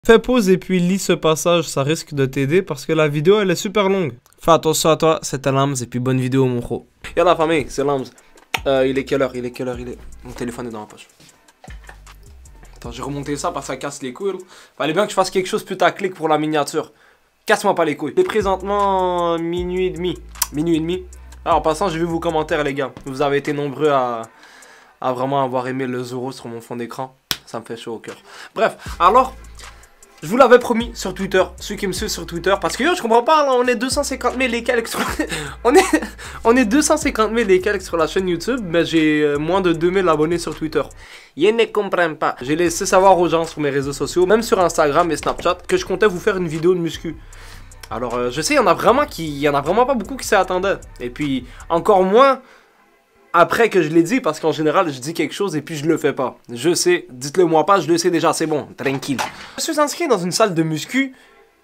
Fais pause et puis lis ce passage, ça risque de t'aider parce que la vidéo elle est super longue. Fais attention à toi, c'était Lams et puis bonne vidéo mon pro. Y'a la famille, c'est Lams. Il est quelle heure? Mon téléphone est dans la poche. Attends, j'ai remonté ça parce que ça casse les couilles. Fallait bien que je fasse quelque chose putaclic pour la miniature. Casse-moi pas les couilles. C'est présentement minuit et demi. Minuit et demi. Alors en passant, j'ai vu vos commentaires les gars. Vous avez été nombreux à vraiment avoir aimé le Zoro sur mon fond d'écran. Ça me fait chaud au cœur. Bref, alors... je vous l'avais promis sur Twitter, ceux qui me suivent sur Twitter, parce que yo, je comprends pas, là, on est 250 000 et quelques sur... on est 250 000 et quelques sur la chaîne YouTube, mais j'ai moins de 2000 abonnés sur Twitter. Ils ne comprennent pas. J'ai laissé savoir aux gens sur mes réseaux sociaux, même sur Instagram et Snapchat, que je comptais vous faire une vidéo de muscu. Alors, je sais, il y en a vraiment pas beaucoup qui s'y attendaient. Et puis, encore moins... après que je l'ai dit, parce qu'en général, je dis quelque chose et puis je le fais pas. Je sais, dites-le moi pas, je le sais déjà, c'est bon, tranquille. Je suis inscrit dans une salle de muscu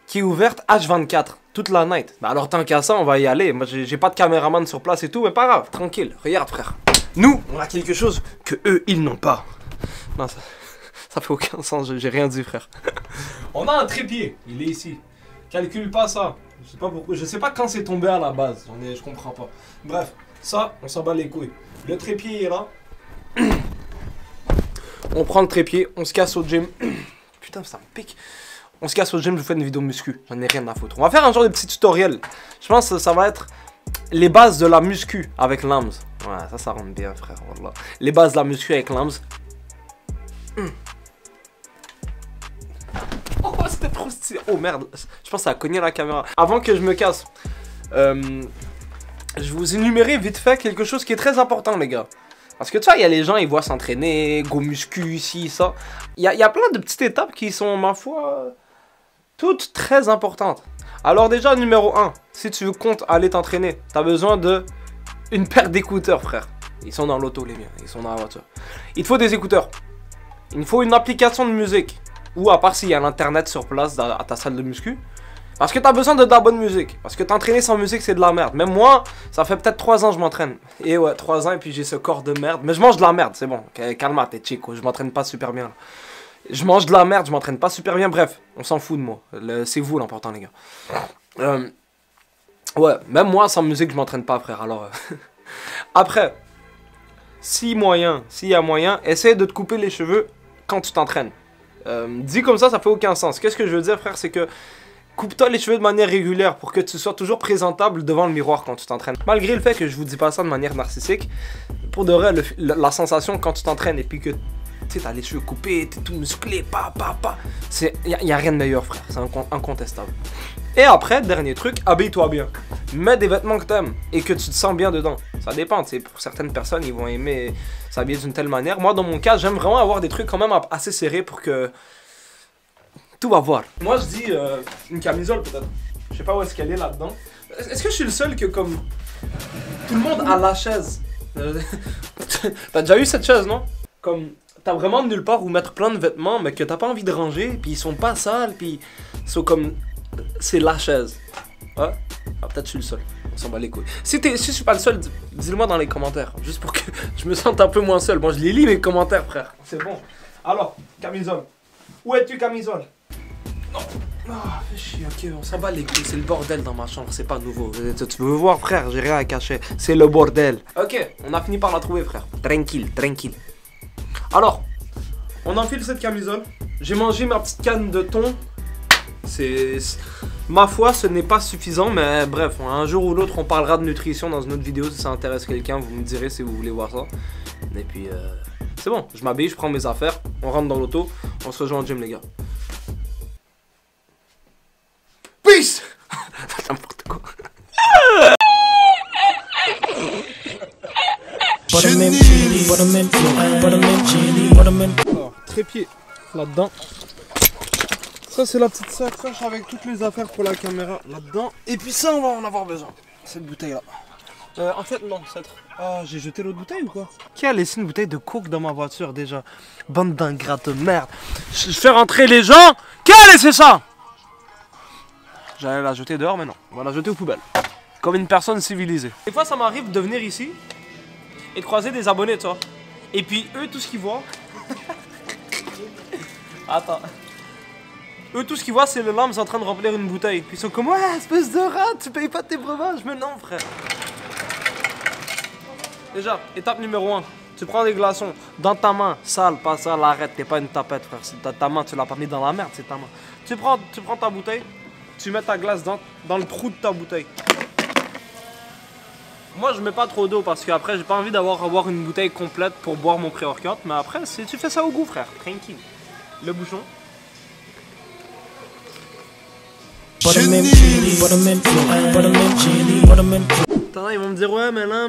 qui est ouverte H24, toute la night. Bah alors tant qu'à ça, on va y aller. Moi, j'ai pas de caméraman sur place et tout, mais pas grave, tranquille. Regarde frère, nous, on a quelque chose que eux, ils n'ont pas. Non, ça fait aucun sens, j'ai rien dit frère. On a un trépied, il est ici. Calcule pas ça. Je sais pas pourquoi, je sais pas quand c'est tombé à la base, je comprends pas. Bref. Ça, on s'en bat les couilles. Le trépied est là. On prend le trépied, on se casse au gym. Putain, ça me pique. On se casse au gym, je vous fais une vidéo muscu. J'en ai rien à foutre. On va faire un genre de petit tutoriel. Je pense que ça va être les bases de la muscu avec Lams. Ouais, ça rentre bien, frère. Voilà. Les bases de la muscu avec Lams. Oh, c'était trop stylé. Oh merde, je pense que ça a cogné la caméra. Avant que je me casse, je vous énumérer vite fait quelque chose qui est très important les gars. Parce que tu vois, il y a les gens, ils voient s'entraîner, go muscu, ici, ça. Il y a plein de petites étapes qui sont, ma foi, toutes très importantes. Alors déjà, numéro 1, si tu comptes aller t'entraîner, t'as besoin de une paire d'écouteurs, frère. Ils sont dans l'auto, les miens, ils sont dans la voiture. Il te faut des écouteurs. Il te faut une application de musique. Ou à part s'il y a l'internet sur place à ta salle de muscu. Parce que t'as besoin de la bonne musique. Parce que t'entraîner sans musique, c'est de la merde. Même moi, ça fait peut-être 3 ans que je m'entraîne. Et ouais, 3 ans et puis j'ai ce corps de merde. Mais je mange de la merde, c'est bon. Calma, t'es chico, je m'entraîne pas super bien. Je mange de la merde, je m'entraîne pas super bien. Bref, on s'en fout de moi. C'est vous l'important, les gars. Ouais, même moi, sans musique, je m'entraîne pas, frère. Alors, après, s'il y a moyen, essaye de te couper les cheveux quand tu t'entraînes. Dit comme ça fait aucun sens. Qu'est-ce que je veux dire, frère, c'est que coupe-toi les cheveux de manière régulière pour que tu sois toujours présentable devant le miroir quand tu t'entraînes. Malgré le fait que je vous dis pas ça de manière narcissique, pour de vrai, la sensation quand tu t'entraînes et puis que tu sais, t'as les cheveux coupés, t'es tout musclé, y a rien de meilleur, frère, c'est incontestable. Et après, dernier truc, habille-toi bien. Mets des vêtements que t'aimes et que tu te sens bien dedans. Ça dépend, tu sais, pour certaines personnes, ils vont aimer s'habiller d'une telle manière. Moi, dans mon cas, j'aime vraiment avoir des trucs quand même assez serrés pour que... tout va voir. Moi je dis une camisole peut-être. Je sais pas où est-ce qu'elle est là-dedans. Est-ce que je suis le seul que comme tout le monde a la chaise? T'as déjà eu cette chaise non? Comme t'as vraiment nulle part où mettre plein de vêtements mais que t'as pas envie de ranger puis ils sont pas sales puis ils sont comme c'est la chaise. Ouais? Ah, peut-être je suis le seul. On s'en bat les couilles. Si je suis pas le seul, dis-le moi dans les commentaires. Juste pour que je me sente un peu moins seul. Bon je les lis mes commentaires frère. C'est bon. Alors, camisole. Où es-tu camisole? Non. Ah, fais chier, ok, on s'en bat les couilles, c'est le bordel dans ma chambre, c'est pas nouveau. Tu veux voir, frère, j'ai rien à cacher, c'est le bordel. Ok, on a fini par la trouver, frère. Tranquille, tranquille. Alors, on enfile cette camisole. J'ai mangé ma petite canne de thon. Ma foi, ce n'est pas suffisant, mais bref, un jour ou l'autre, on parlera de nutrition dans une autre vidéo. Si ça intéresse quelqu'un, vous me direz si vous voulez voir ça. Et puis, c'est bon, je m'habille, je prends mes affaires, on rentre dans l'auto, on se rejoint au gym, les gars. Peace. N'importe quoi. Alors, trépied là-dedans. Ça c'est la petite sacoche avec toutes les affaires pour la caméra là-dedans. Et puis ça on va en avoir besoin. Cette bouteille là. En fait non, cette... Ah j'ai jeté l'autre bouteille ou quoi? Qui a laissé une bouteille de coke dans ma voiture déjà? Bande d'ingrats de merde. Je fais rentrer les gens. Qui a laissé ça? J'allais la jeter dehors mais non, on va la jeter aux poubelles. Comme une personne civilisée. Des fois ça m'arrive de venir ici et de croiser des abonnés, tu vois. Et puis eux, tout ce qu'ils voient... Attends. Eux, tout ce qu'ils voient, c'est le lame en train de remplir une bouteille. Puis ils sont comme, ouais, espèce de rat, tu payes pas tes breuvages. Mais non, frère. Déjà, étape numéro 1. Tu prends des glaçons dans ta main, sale, pas sale, arrête, t'es pas une tapette, frère. C'est ta main, tu l'as pas mis dans la merde, c'est ta main. Tu prends ta bouteille, tu mets ta glace dans le trou de ta bouteille. Moi, je mets pas trop d'eau parce qu'après, j'ai pas envie d'avoir une bouteille complète pour boire mon pré-workout. Mais après, tu fais ça au goût, frère, tranquille. Le bouchon. T'en as, ils vont me dire, ouais, mais là,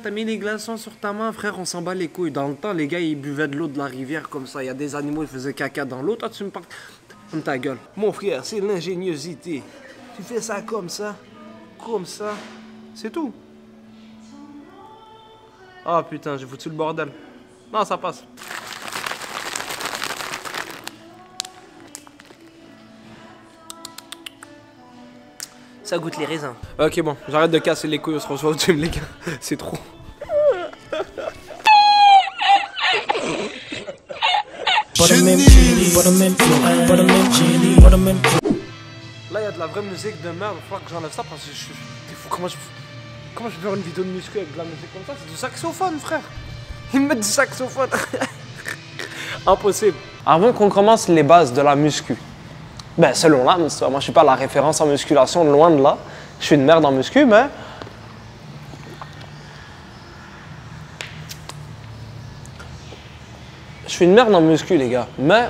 t'as mis les glaçons sur ta main, frère, on s'en bat les couilles. Dans le temps, les gars, ils buvaient de l'eau de la rivière comme ça. Il y a des animaux, ils faisaient caca dans l'eau. Toi, tu me parles comme ta gueule. Mon frère, c'est l'ingéniosité. Tu fais ça, comme ça, c'est tout. Ah putain, j'ai foutu le bordel. Non, ça passe. Ça goûte les raisins. Ok, bon, j'arrête de casser les couilles, on se reçoit au gym, les gars. C'est trop. Là, il y a de la vraie musique de merde. Il va falloir que j'enlève ça parce que c'est fou. Comment je vais faire une vidéo de muscu avec de la musique comme ça? C'est du saxophone, frère. Ils me mettent du saxophone. Impossible. Avant qu'on commence les bases de la muscu, ben, selon l'âme, moi je suis pas la référence en musculation, loin de là. Je suis une merde en muscu, mais je suis une merde en muscu, les gars. Mais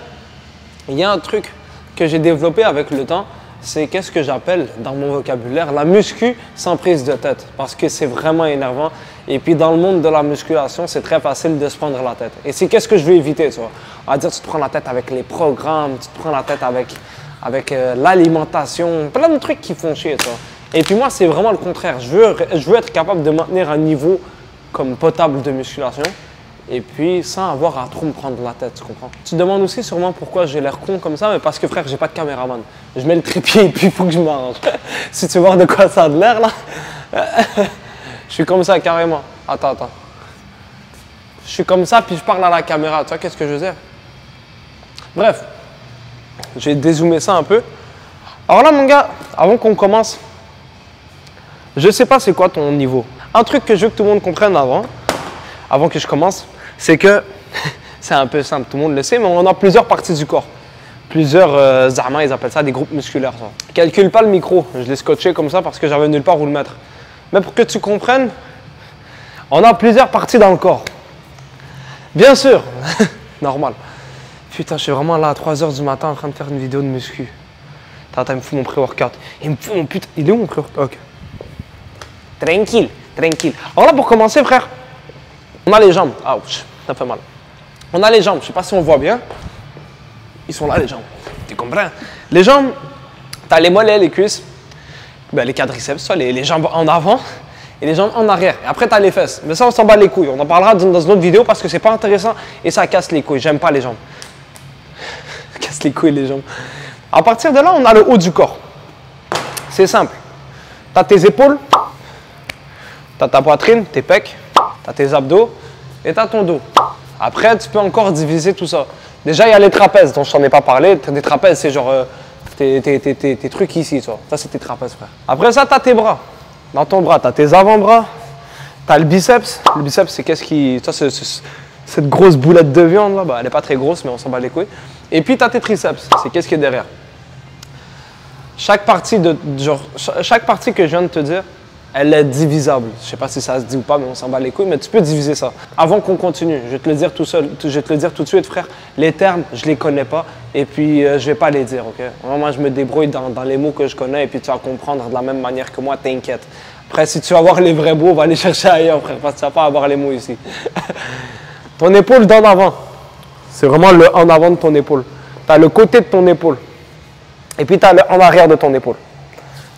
il y a un truc que j'ai développé avec le temps, c'est qu'est-ce que j'appelle dans mon vocabulaire la muscu sans prise de tête, parce que c'est vraiment énervant. Et puis dans le monde de la musculation, c'est très facile de se prendre la tête. Et c'est qu'est-ce que je veux éviter, tu vois. On va dire, tu te prends la tête avec les programmes, tu te prends la tête avec l'alimentation, plein de trucs qui font chier, tu vois. Et puis moi, c'est vraiment le contraire. Je veux être capable de maintenir un niveau comme potable de musculation et puis sans avoir à trop me prendre la tête, tu comprends? Tu te demandes aussi sûrement pourquoi j'ai l'air con comme ça, mais parce que frère, j'ai pas de caméraman. Je mets le trépied et puis il faut que je m'arrange. Si tu veux voir de quoi ça a de l'air là, je suis comme ça carrément. Attends. Je suis comme ça puis je parle à la caméra, tu vois qu'est-ce que je veux dire? Bref. J'ai dézoomé ça un peu. Alors là, mon gars, avant qu'on commence, je sais pas c'est quoi ton niveau. Un truc que je veux que tout le monde comprenne avant que je commence, c'est que c'est un peu simple, tout le monde le sait, mais on a plusieurs parties du corps. Plusieurs zama, ils appellent ça des groupes musculaires. Ça. Calcule pas le micro, je l'ai scotché comme ça parce que j'avais nulle part où le mettre. Mais pour que tu comprennes, on a plusieurs parties dans le corps. Bien sûr, normal. Putain, je suis vraiment là à 3 h du matin en train de faire une vidéo de muscu. Attends, il me fout mon pré-workout. Il me fout mon putain. Il est où mon pré-workout? Ok. Tranquille. Alors là, pour commencer, frère, on a les jambes. Ouch, ça fait mal. On a les jambes. Je sais pas si on voit bien. Ils sont là, les jambes. Tu comprends? Les jambes, tu as les mollets, les cuisses, ben, les quadriceps, ça, les jambes en avant et les jambes en arrière. Et après, tu as les fesses. Mais ça, on s'en bat les couilles. On en parlera dans une autre vidéo parce que c'est pas intéressant et ça casse les couilles. J'aime pas les jambes. Casse les couilles les jambes. À partir de là, on a le haut du corps. C'est simple. Tu as tes épaules, tu as ta poitrine, tes pecs, tu as tes abdos et tu as ton dos. Après, tu peux encore diviser tout ça. Déjà, il y a les trapèzes dont je t'en ai pas parlé. Des trapèzes, c'est genre tes trucs ici. Ça, c'est tes trapèzes, frère. Après ça, tu as tes bras. Dans ton bras, tu as tes avant-bras, tu as le biceps. Le biceps, c'est qu'est-ce qui... Ça, c'est cette grosse boulette de viande, là, bah, elle n'est pas très grosse, mais on s'en bat les couilles. Et puis, tu as tes triceps. C'est qu'est-ce qui est derrière. Chaque partie que je viens de te dire, elle est divisable. Je ne sais pas si ça se dit ou pas, mais on s'en bat les couilles, mais tu peux diviser ça. Avant qu'on continue, je vais te le dire tout seul, je vais te le dire tout de suite, frère. Les termes, je ne les connais pas et puis je ne vais pas les dire, ok? Moi, je me débrouille dans les mots que je connais et puis tu vas comprendre de la même manière que moi, t'inquiète. Après, si tu vas voir les vrais mots, on va aller chercher ailleurs, frère, parce que tu ne vas pas avoir les mots ici. Ton épaule d'en avant, c'est vraiment le en avant de ton épaule. Tu as le côté de ton épaule et puis tu as le en arrière de ton épaule.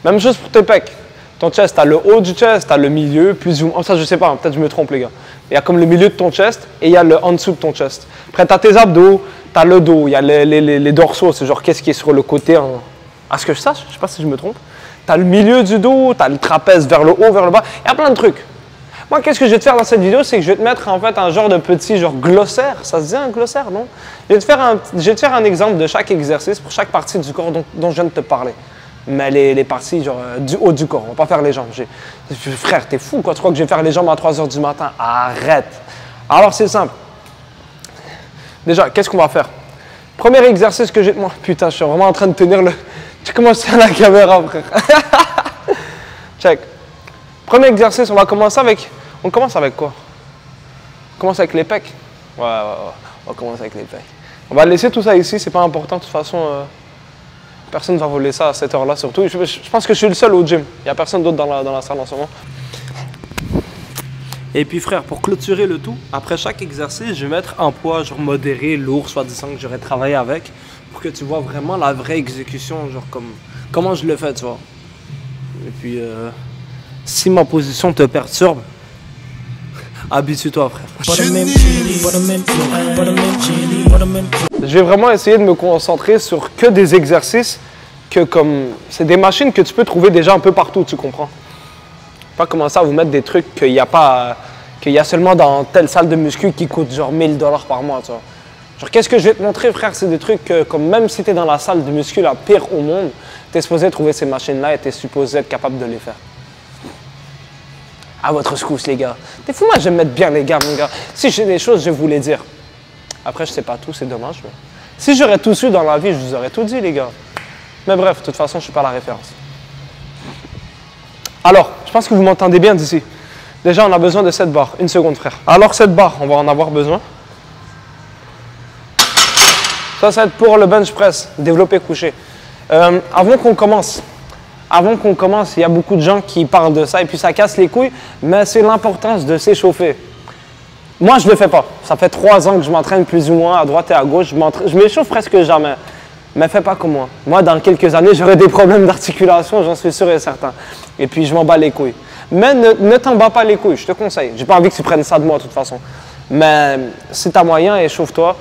Même chose pour tes pecs. Ton chest, tu as le haut du chest, tu as le milieu, plus ou moins. Ça, je sais pas, hein, peut-être je me trompe, les gars. Il y a comme le milieu de ton chest et il y a le en dessous de ton chest. Après, tu as tes abdos, tu as le dos, il y a les dorsaux, c'est genre qu'est-ce qui est sur le côté. À ce que je sache, je sais pas si je me trompe. Tu as le milieu du dos, tu as le trapèze vers le haut, vers le bas. Il y a plein de trucs. Moi, qu'est-ce que je vais te faire dans cette vidéo, c'est que je vais te mettre en fait un genre de petit genre glossaire. Ça se dit un glossaire, non? Je vais te faire un exemple de chaque exercice pour chaque partie du corps dont je viens de te parler. Mais les parties genre du haut du corps, on va pas faire les jambes. Frère, t'es fou quoi, tu crois que je vais faire les jambes à 3 h du matin? Arrête! Alors c'est simple. Déjà, qu'est-ce qu'on va faire? Premier exercice que j'ai... Moi, putain, je suis vraiment en train de tenir le... Tu commences à la caméra, frère. Check. Premier exercice, on va commencer avec... On commence avec quoi? On commence avec les pecs. Ouais. On va commencer avec les pecs. On va laisser tout ça ici, c'est pas important. De toute façon, personne ne va voler ça à cette heure-là, surtout. Je pense que je suis le seul au gym. Il n'y a personne d'autre dans la salle en ce moment. Et puis frère, pour clôturer le tout, après chaque exercice, je vais mettre un poids genre modéré, lourd, soi-disant que j'aurais travaillé avec, pour que tu vois vraiment la vraie exécution, genre comment je le fais, tu vois. Et puis, si ma position te perturbe, habitue-toi frère. Je vais vraiment essayer de me concentrer sur que des exercices que comme... C'est des machines que tu peux trouver déjà un peu partout, tu comprends? Pas commencer à vous mettre des trucs qu'il y a seulement dans telle salle de muscu qui coûte genre 1000 $ par mois, tu vois. Genre, qu'est-ce que je vais te montrer, frère? C'est des trucs que, comme même si tu es dans la salle de muscu la pire au monde, tu es supposé trouver ces machines-là et tu es supposé être capable de les faire. À votre secousse, les gars. T'es fou, moi, j'aime mettre bien les gars, mon gars. Si j'ai des choses, je vais vous les dire. Après, je sais pas tout, c'est dommage. Mais... Si j'aurais tout su dans la vie, je vous aurais tout dit, les gars. Mais bref, de toute façon, je suis pas la référence. Alors, je pense que vous m'entendez bien d'ici. Déjà, on a besoin de cette barre. Une seconde, frère. Alors, cette barre, on va en avoir besoin. Ça va être pour le bench press, développé couché. Avant qu'on commence, il y a beaucoup de gens qui parlent de ça et puis ça casse les couilles, mais c'est l'importance de s'échauffer. Moi, je ne le fais pas. Ça fait 3 ans que je m'entraîne plus ou moins à droite et à gauche. Je m'échauffe presque jamais. Mais fais pas comme moi. Moi, dans quelques années, j'aurai des problèmes d'articulation, j'en suis sûr et certain. Et puis, je m'en bats les couilles. Mais ne t'en bats pas les couilles, je te conseille. J'ai pas envie que tu prennes ça de moi, de toute façon. Mais si tu as moyen, échauffe-toi.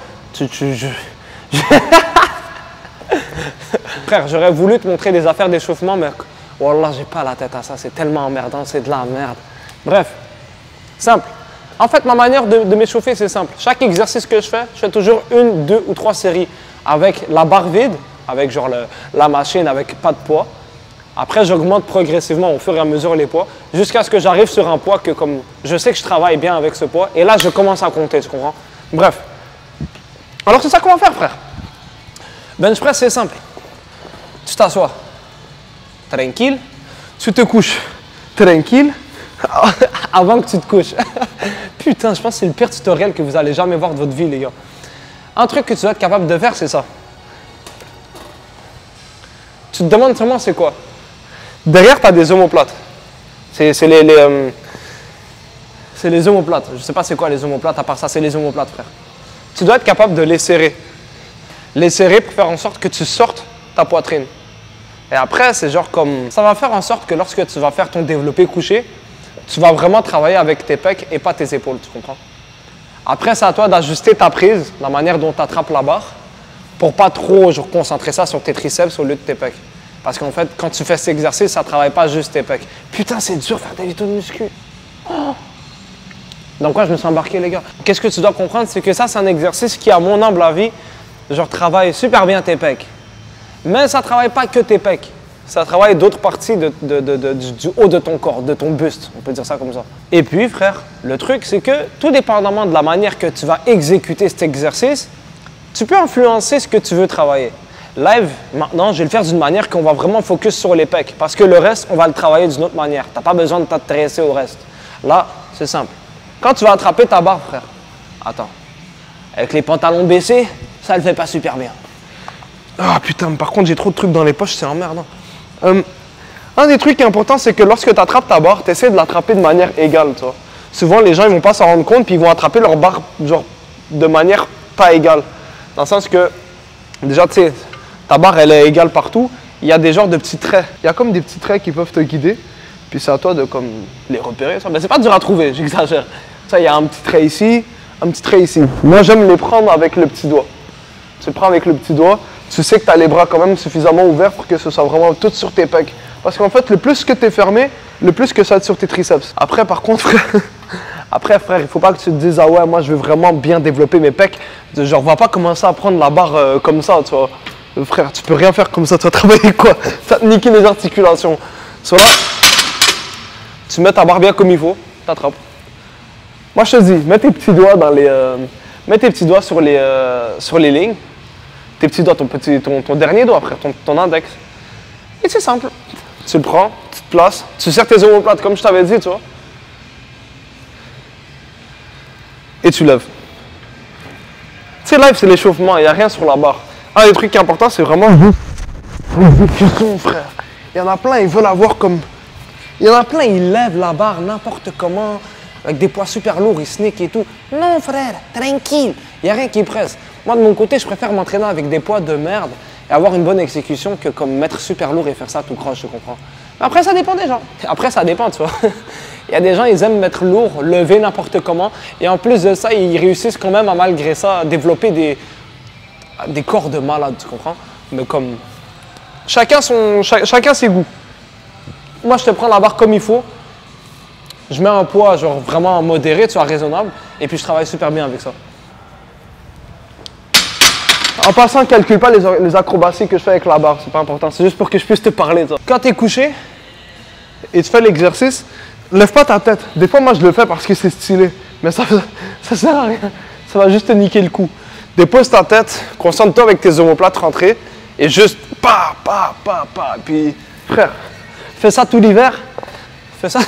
Frère, j'aurais voulu te montrer des affaires d'échauffement, mais wallah, j'ai pas la tête à ça. C'est tellement emmerdant, c'est de la merde. Bref, simple. En fait, ma manière de m'échauffer, c'est simple. Chaque exercice que je fais toujours 1, 2 ou 3 séries avec la barre vide, avec genre la machine avec pas de poids. Après, j'augmente progressivement au fur et à mesure les poids, jusqu'à ce que j'arrive sur un poids que comme je sais que je travaille bien avec ce poids, et là, je commence à compter, tu comprends? Bref. Alors, c'est ça qu'on va faire, frère. Bench press, c'est simple. Tu t'assois, tranquille. Tu te couches, tranquille. Avant que tu te couches. Putain, je pense que c'est le pire tutoriel que vous allez jamais voir de votre vie, les gars. Un truc que tu dois être capable de faire, c'est ça. Tu te demandes sûrement c'est quoi? Derrière, tu as des omoplates. C'est les omoplates. Je sais pas c'est quoi les omoplates, à part ça, c'est les omoplates, frère. Tu dois être capable de les serrer. Les serrer pour faire en sorte que tu sortes ta poitrine. Et après, c'est genre comme... Ça va faire en sorte que lorsque tu vas faire ton développé couché, tu vas vraiment travailler avec tes pecs et pas tes épaules, tu comprends? Après, c'est à toi d'ajuster ta prise, la manière dont tu attrapes la barre, pour pas trop genre, concentrer ça sur tes triceps au lieu de tes pecs. Parce qu'en fait, quand tu fais cet exercice, ça ne travaille pas juste tes pecs. Putain, c'est dur faire des litos de muscu. Oh. Dans quoi je me suis embarqué, les gars? Qu'est-ce que tu dois comprendre? C'est que ça, c'est un exercice qui, à mon humble avis, genre, travaille super bien tes pecs. Mais ça ne travaille pas que tes pecs. Ça travaille d'autres parties du haut de ton corps, de ton buste. On peut dire ça comme ça. Et puis, frère, le truc, c'est que tout dépendamment de la manière que tu vas exécuter cet exercice, tu peux influencer ce que tu veux travailler. Live, maintenant, je vais le faire d'une manière qu'on va vraiment focus sur les pecs. Parce que le reste, on va le travailler d'une autre manière. Tu n'as pas besoin de t'intéresser au reste. Là, c'est simple. Quand tu vas attraper ta barre, frère, attends. Avec les pantalons baissés, ça le fait pas super bien. Ah putain, par contre, j'ai trop de trucs dans les poches, c'est emmerdant. Un des trucs importants, c'est que lorsque tu attrapes ta barre, tu essaies de l'attraper de manière égale, tu vois. Souvent, les gens, ils vont pas s'en rendre compte, puis ils vont attraper leur barre, genre, de manière pas égale. Dans le sens que, déjà, tu sais, ta barre, elle est égale partout. Il y a des genres de petits traits. Il y a comme des petits traits qui peuvent te guider. Puis c'est à toi de comme les repérer. Mais c'est pas dur à trouver, j'exagère. Ça, il y a un petit trait ici, un petit trait ici. Moi, j'aime les prendre avec le petit doigt. Tu le prends avec le petit doigt. Tu sais que tu as les bras quand même suffisamment ouverts pour que ce soit vraiment tout sur tes pecs. Parce qu'en fait, le plus que tu es fermé, le plus que ça va être sur tes triceps. Après, par contre, frère, Après, frère, il faut pas que tu te dises, ah ouais, moi, je veux vraiment bien développer mes pecs. Genre, va pas commencer à prendre la barre comme ça, tu vois. Frère, tu peux rien faire comme ça, tu vas travailler quoi? Ça te niquer les articulations. Soit là, tu mets ta barre bien comme il faut, t'attrapes. Moi, je te dis, mets tes petits doigts dans les... mets tes petits doigts sur les lignes. Tes petits doigts, ton dernier doigt, frère, ton index. Et c'est simple. Tu le prends, tu te places, tu serres tes omoplates comme je t'avais dit, tu vois. Et tu lèves. Tu sais, live, c'est l'échauffement, il n'y a rien sur la barre. Un des trucs qui est important, c'est vraiment l'exécution, frère. Il y en a plein, ils veulent avoir comme... Il y en a plein, ils lèvent la barre n'importe comment, avec des poids super lourds, ils sneak et tout. Non, frère, tranquille, il n'y a rien qui presse. Moi, de mon côté, je préfère m'entraîner avec des poids de merde et avoir une bonne exécution que comme mettre super lourd et faire ça tout croche, je comprends. Mais après, ça dépend des gens. Après, ça dépend, tu vois. Il y a des gens, ils aiment mettre lourd, lever n'importe comment. Et en plus de ça, ils réussissent quand même à, malgré ça, développer des corps de malade, tu comprends? Mais comme... Chacun ses goûts. Moi, je te prends la barre comme il faut. Je mets un poids genre vraiment modéré, tu vois, raisonnable. Et puis, je travaille super bien avec ça. En passant, calcule pas les acrobaties que je fais avec la barre, c'est pas important. C'est juste pour que je puisse te parler, toi. Quand tu es couché et tu fais l'exercice, lève pas ta tête. Des fois, moi, je le fais parce que c'est stylé. Mais ça sert à rien. Ça va juste te niquer le coup. Dépose ta tête, concentre-toi avec tes omoplates rentrées et juste pa. Et puis, frère, fais ça tout l'hiver. Fais ça.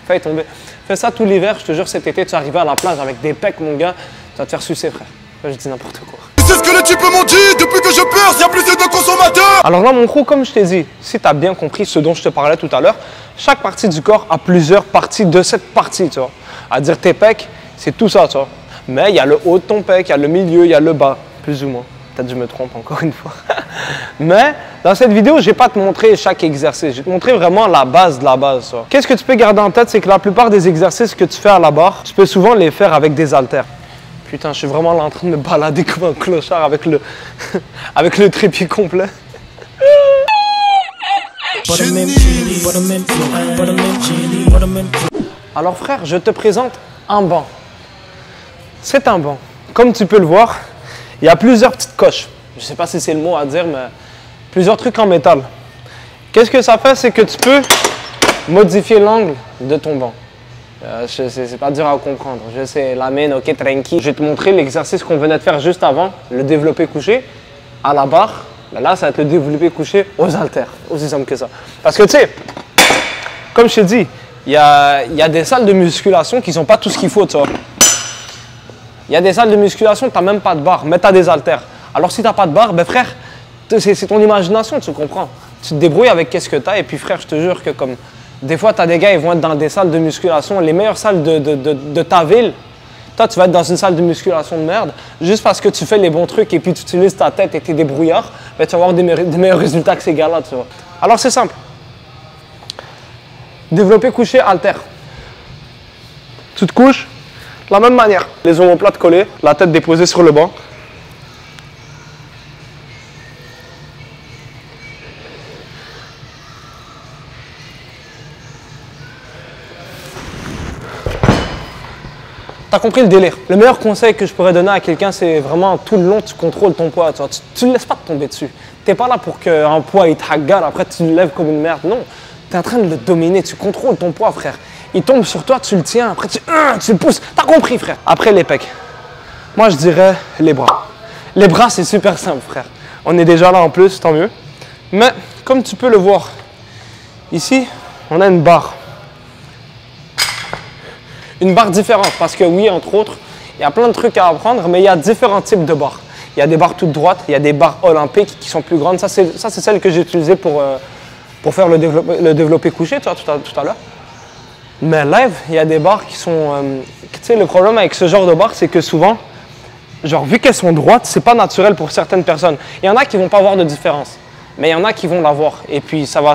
Fais tomber. Fais ça tout l'hiver, je te jure, cet été, tu vas arriver à la plage avec des pecs, mon gars. Tu vas te faire sucer, frère. Là, je dis n'importe quoi. C'est ce que les types m'ont dit, depuis que je perce, il y a plus de consommateurs. Alors là, mon gros, comme je t'ai dit, si tu as bien compris ce dont je te parlais tout à l'heure, chaque partie du corps a plusieurs parties de cette partie, tu vois. À dire tes pecs, c'est tout ça, tu vois. Mais il y a le haut de ton pec, il y a le milieu, il y a le bas, plus ou moins. Peut-être que je me trompe encore une fois. Mais dans cette vidéo, je ne vais pas te montrer chaque exercice. Je vais te montrer vraiment la base de la base. Qu'est-ce que tu peux garder en tête, c'est que la plupart des exercices que tu fais à la barre, tu peux souvent les faire avec des haltères. Putain, je suis vraiment là en train de me balader comme un clochard avec le, avec le trépied complet. Alors frère, je te présente un banc. C'est un banc. Comme tu peux le voir, il y a plusieurs petites coches. Je ne sais pas si c'est le mot à dire, mais plusieurs trucs en métal. Qu'est-ce que ça fait? C'est que tu peux modifier l'angle de ton banc. C'est pas dur à comprendre. Je sais, la main, ok, tranquille. Je vais te montrer l'exercice qu'on venait de faire juste avant, le développé couché à la barre. Là, ça va être le développé couché aux haltères. Aussi simple que ça. Parce que tu sais, comme je t'ai dit, il y a des salles de musculation qui sont pas tout ce qu'il faut, tu vois. Il y a des salles de musculation, tu n'as même pas de barre, mais tu as des haltères. Alors si tu n'as pas de barre, ben frère, c'est ton imagination, tu comprends. Tu te débrouilles avec qu'est-ce que tu as. Et puis frère, je te jure que comme des fois, tu as des gars, ils vont être dans des salles de musculation, les meilleures salles de ta ville. Toi, tu vas être dans une salle de musculation de merde, juste parce que tu fais les bons trucs et puis tu utilises ta tête et tes débrouillards, ben, tu vas avoir des meilleurs résultats que ces gars-là, tu vois. Alors c'est simple. Développer couché, haltère. Tu te couches de la même manière. Les omoplates collées, la tête déposée sur le banc. T'as compris le délire. Le meilleur conseil que je pourrais donner à quelqu'un, c'est vraiment tout le long, tu contrôles ton poids. Tu ne laisses pas te tomber dessus. T'es pas là pour qu'un poids il te hagale, après tu le lèves comme une merde. Non, tu es en train de le dominer. Tu contrôles ton poids, frère. Il tombe sur toi, tu le tiens, après tu le pousses. T'as compris, frère. Après les pecs. Moi, je dirais les bras. Les bras, c'est super simple, frère. On est déjà là en plus, tant mieux. Mais comme tu peux le voir, ici, on a une barre. Une barre différente, parce que oui, entre autres, il y a plein de trucs à apprendre, mais il y a différents types de barres. Il y a des barres toutes droites, il y a des barres olympiques qui sont plus grandes. Ça, c'est celle que j'ai utilisée pour faire le développé couché, tu vois, tout à l'heure. Mais live, il y a des barres qui sont... tu sais, le problème avec ce genre de barres, c'est que souvent, genre, vu qu'elles sont droites, c'est pas naturel pour certaines personnes. Il y en a qui vont pas avoir de différence, mais il y en a qui vont l'avoir. Et puis, ça va...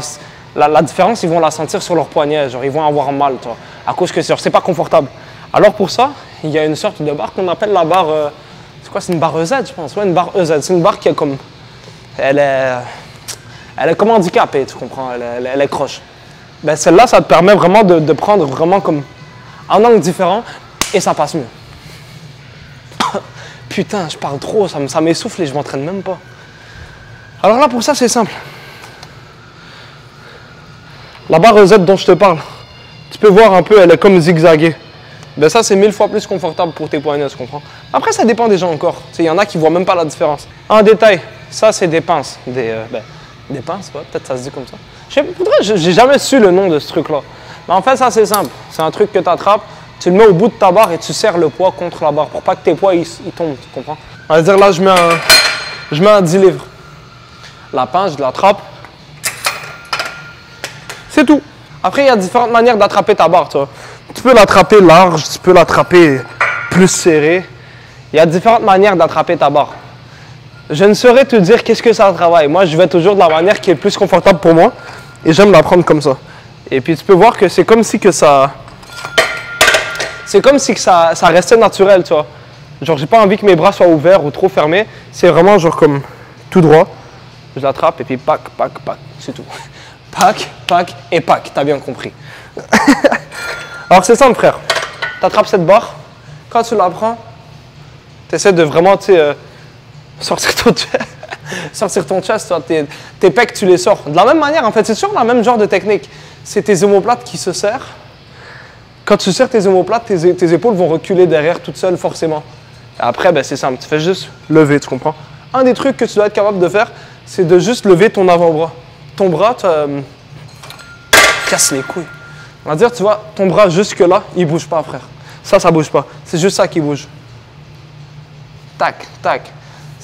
La différence, ils vont la sentir sur leur poignet, genre ils vont avoir mal, toi, à cause que c'est pas confortable. Alors pour ça, il y a une sorte de barre qu'on appelle la barre, c'est quoi, c'est une barre EZ, je pense, ouais, une barre EZ. C'est une barre qui est comme, elle est comme handicapée, tu comprends, elle est croche. Ben celle-là, ça te permet vraiment de prendre vraiment comme un angle différent. et ça passe mieux. Putain, je parle trop, ça m'essouffle et je m'entraîne même pas. Alors là, pour ça, c'est simple. La barre Z dont je te parle, tu peux voir un peu, elle est comme zigzaguée. Ben ça, c'est 1000 fois plus confortable pour tes poignets, tu comprends? Après, ça dépend des gens encore. Il y en a qui voient même pas la différence. En détail, ça, c'est des pinces. Des pinces, ouais, peut-être ça se dit comme ça. J'ai jamais su le nom de ce truc-là. Mais en fait, ça, c'est simple. C'est un truc que tu attrapes, tu le mets au bout de ta barre et tu serres le poids contre la barre pour pas que tes poids ils tombent, tu comprends? On va dire là, je mets un 10 livres. La pince, je l'attrape. C'est tout. Après, il y a différentes manières d'attraper ta barre, tu vois. Tu peux l'attraper large, tu peux l'attraper plus serré. Il y a différentes manières d'attraper ta barre. Je ne saurais te dire qu'est-ce que ça travaille. Moi, je vais toujours de la manière qui est plus confortable pour moi. Et j'aime la prendre comme ça. Et puis, tu peux voir que c'est comme si que ça... C'est comme si que ça restait naturel, tu vois. Genre, j'ai pas envie que mes bras soient ouverts ou trop fermés. C'est vraiment genre comme tout droit. Je l'attrape et puis pac, pac, pac. C'est tout. Pac, pac et pac. T'as bien compris. Alors, c'est simple, frère. Tu attrapes cette barre. Quand tu la prends, tu essaies de vraiment, sortir ton chest. Toi, tes pecs, tu les sors. De la même manière, en fait, c'est toujours le même genre de technique. C'est tes omoplates qui se serrent. Quand tu serres tes omoplates, tes épaules vont reculer derrière toutes seules, forcément. Et après, ben, c'est simple. Tu fais juste lever, tu comprends? Un des trucs que tu dois être capable de faire, c'est de juste lever ton avant-bras. Ton bras, tu casse les couilles. On va dire, tu vois, ton bras jusque-là, il bouge pas, frère. Ça bouge pas. C'est juste ça qui bouge. Tac, tac.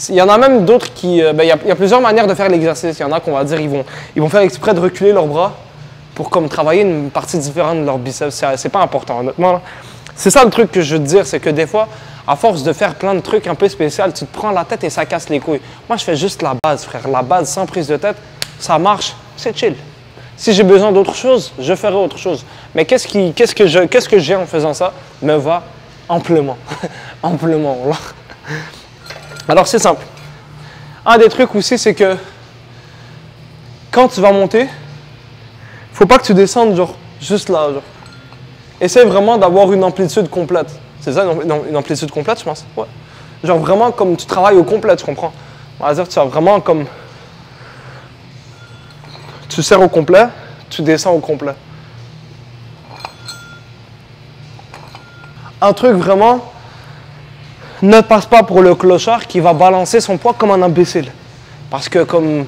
Il y en a même d'autres qui... il y a plusieurs manières de faire l'exercice. Il y en a qu'on va dire, ils vont faire exprès de reculer leurs bras pour comme travailler une partie différente de leur biceps. C'est pas important, honnêtement. C'est ça le truc que je veux te dire, c'est que des fois, à force de faire plein de trucs un peu spéciaux, tu te prends la tête et ça casse les couilles. Moi, je fais juste la base, frère. La base sans prise de tête, ça marche, c'est chill. Si j'ai besoin d'autre chose, je ferai autre chose. Mais qu'est-ce que j'ai en faisant ça me va amplement. Amplement. Alors, c'est simple. Un des trucs aussi, c'est que quand tu vas monter, faut pas que tu descendes genre juste là. Genre. Essaye vraiment d'avoir une amplitude complète. C'est ça, une amplitude complète, je pense? Ouais. Genre vraiment comme tu travailles au complet, tu comprends? On va dire que tu vas vraiment comme... Tu serres au complet, tu descends au complet. Un truc vraiment, ne passe pas pour le clochard qui va balancer son poids comme un imbécile. Parce que comme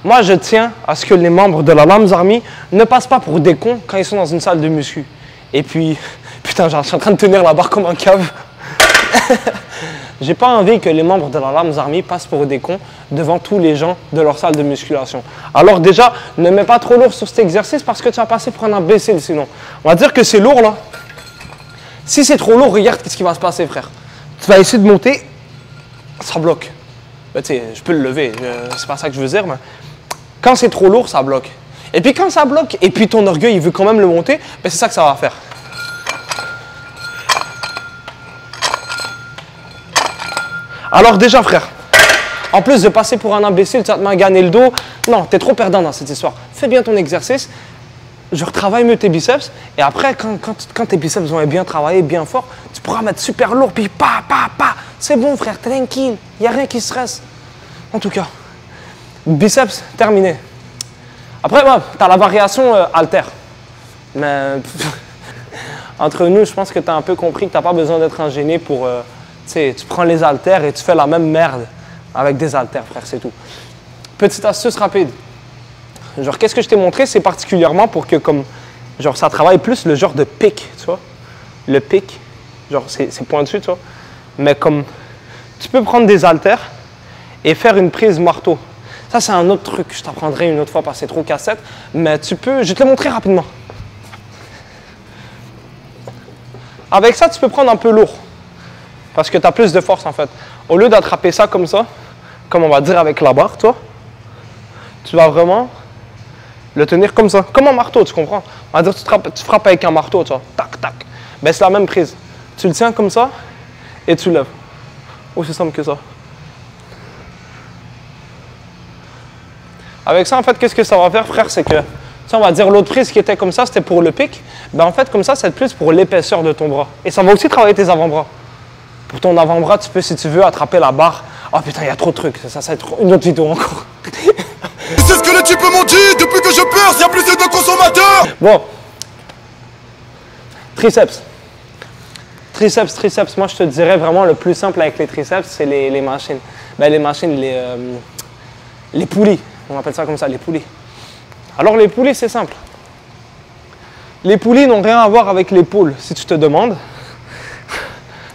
moi, je tiens à ce que les membres de la Lambs Army ne passent pas pour des cons quand ils sont dans une salle de muscu. Et puis, putain, je suis en train de tenir la barre comme un cave. J'ai pas envie que les membres de la Lambs Army passent pour des cons devant tous les gens de leur salle de musculation. Alors déjà, ne mets pas trop lourd sur cet exercice parce que tu vas passer pour un imbécile sinon. On va dire que c'est lourd là. Si c'est trop lourd, regarde ce qui va se passer, frère. Tu vas essayer de monter, ça bloque. Ben, tu sais, je peux le lever, c'est pas ça que je veux dire, mais quand c'est trop lourd, ça bloque. Et puis quand ça bloque, et puis ton orgueil, il veut quand même le monter, ben, c'est ça que ça va faire. Alors déjà, frère, en plus de passer pour un imbécile, tu vas te maganer le dos. Non, t'es trop perdant dans cette histoire. Fais bien ton exercice, je retravaille mieux tes biceps, et après, quand tes biceps vont être bien travaillés, bien forts, tu pourras mettre super lourd, puis pa. C'est bon, frère, tranquille, il n'y a rien qui stresse. En tout cas, biceps, terminé. Après, ouais, tu as la variation halter. Mais entre nous, je pense que tu as un peu compris que tu n'as pas besoin d'être un génie pour... tu prends les haltères et tu fais la même merde avec des haltères, frère, c'est tout. Petite astuce rapide. Genre, qu'est-ce que je t'ai montré, c'est particulièrement pour que, comme, genre, ça travaille plus le genre de pic, tu vois. Le pic, genre, c'est pointu, tu vois. Mais comme, tu peux prendre des haltères et faire une prise marteau. Ça, c'est un autre truc que je t'apprendrai une autre fois parce que c'est trop cassette. Mais tu peux, je vais te le montrer rapidement. Avec ça, tu peux prendre un peu lourd. Parce que tu as plus de force, en fait. Au lieu d'attraper ça comme ça, comme on va dire avec la barre, toi, tu vas vraiment le tenir comme ça. Comme un marteau, tu comprends? On va dire tu frappes avec un marteau, tu vois. Tac, tac. Ben, c'est la même prise. Tu le tiens comme ça et tu lèves. Aussi simple que ça. Avec ça, en fait, qu'est-ce que ça va faire, frère? C'est que on va dire l'autre prise qui était comme ça, c'était pour le pic. Ben en fait, comme ça, c'est plus pour l'épaisseur de ton bras. Et ça va aussi travailler tes avant-bras. Pour ton avant-bras, tu peux, si tu veux, attraper la barre. Oh putain, il y a trop de trucs. Ça va être une autre vidéo encore. C'est ce que les types m'ont dit. Depuis que je perce, y'a plus de consommateurs. Bon. Triceps. Triceps. Moi, je te dirais vraiment le plus simple avec les triceps, c'est les machines. Ben, les machines, les poulies. On appelle ça comme ça, les poulies. Alors, les poulies, c'est simple. Les poulies n'ont rien à voir avec l'épaule, si tu te demandes.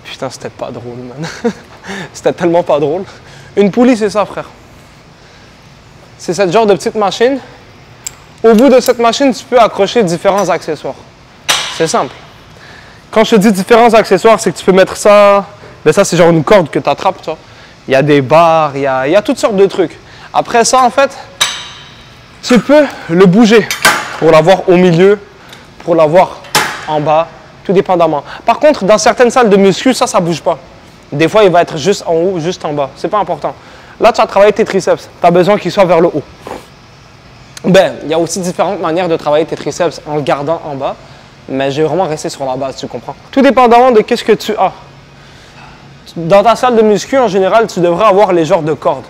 Putain, c'était pas drôle, man. C'était tellement pas drôle. Une poulie, c'est ça, frère. C'est ce genre de petite machine. Au bout de cette machine, tu peux accrocher différents accessoires. C'est simple. Quand je te dis différents accessoires, c'est que tu peux mettre ça... Ben ça, c'est genre une corde que tu attrapes, tu vois. Il y a des barres, il y a toutes sortes de trucs. Après ça, en fait, tu peux le bouger pour l'avoir au milieu, pour l'avoir en bas, tout dépendamment. Par contre, dans certaines salles de muscu, ça ne bouge pas. Des fois, il va être juste en haut, juste en bas. C'est pas important. Là, tu vas travailler tes triceps. Tu as besoin qu'il soit vers le haut. Ben, il y a aussi différentes manières de travailler tes triceps en le gardant en bas. Mais je vais vraiment rester sur la base, tu comprends? Tout dépendamment de qu'est-ce que tu as. Dans ta salle de muscu, en général, tu devrais avoir les genres de cordes.